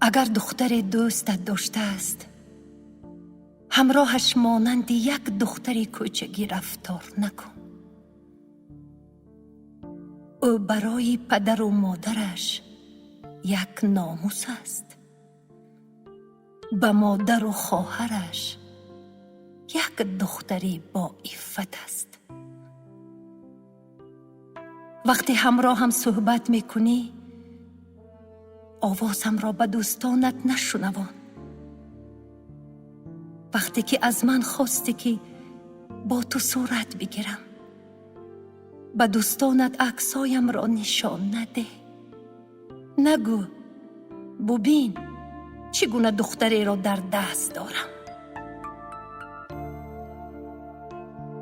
اگر دختر دوستت داشته است، همراهش مانند یک دختر کوچگی رفتار نکن. او برای پدر و مادرش یک ناموس است. به مادر و خواهرش یک دختری با عفت است. وقتی همراه هم صحبت میکنی، آوازم را به دوستانت نشنوان. وقتی که از من خواستی که با تو صورت بگیرم، به دوستانت عکسایم را نشان نده. نگو ببین چگونه دختری را در دست دارم.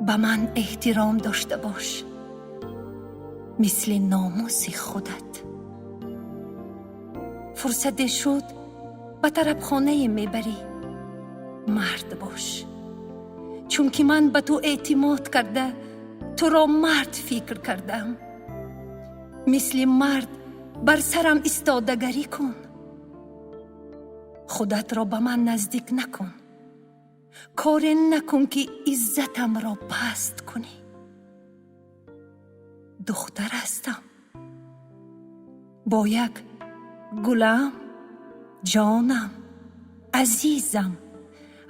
به من احترام داشته باش، مثل ناموس خودت. فرصت شد به طرف خانه میبری. مرد باش، چون که من به تو اعتماد کرده تو را مرد فکر کردم. مثل مرد بر سرم ایستادگی کن. خودت را به من نزدیک نکن. کار نکن که عزتم را پست کنی. دختر هستم، با یک گلم، جانم، عزیزم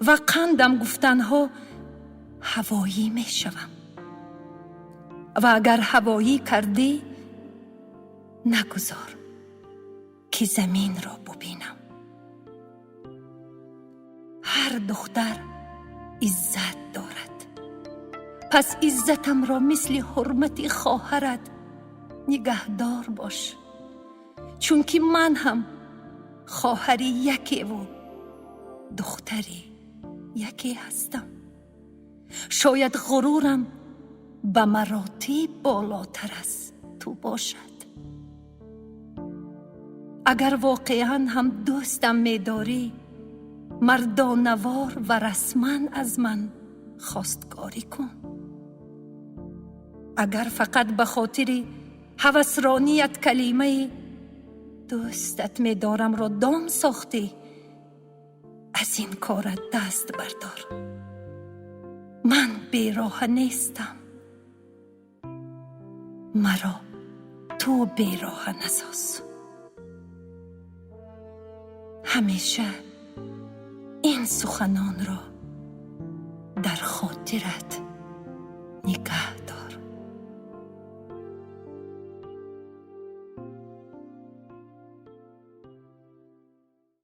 و قندم گفتنها هوایی می شوم. و اگر هوایی کردی، نگذار که زمین را ببینم. هر دختر عزت دارد، پس عزتم را مثل حرمت خواهرت نگهدار باش، چون که من هم خواهری یکی و دختری یکی هستم. شاید غرورم به مراتب بالاتر از تو باشد. اگر واقعا هم دوستم می‌داری، مردانوار و رسما از من خواستگاری کن. اگر فقط به خاطر هوسرانیت کلمه دوستت می‌دارم را دام ساختی، از این کارت دست بردار. من بیراه نیستم. مرا تو بیراه نساز. همیشه این سخنان را در خاطرت نگه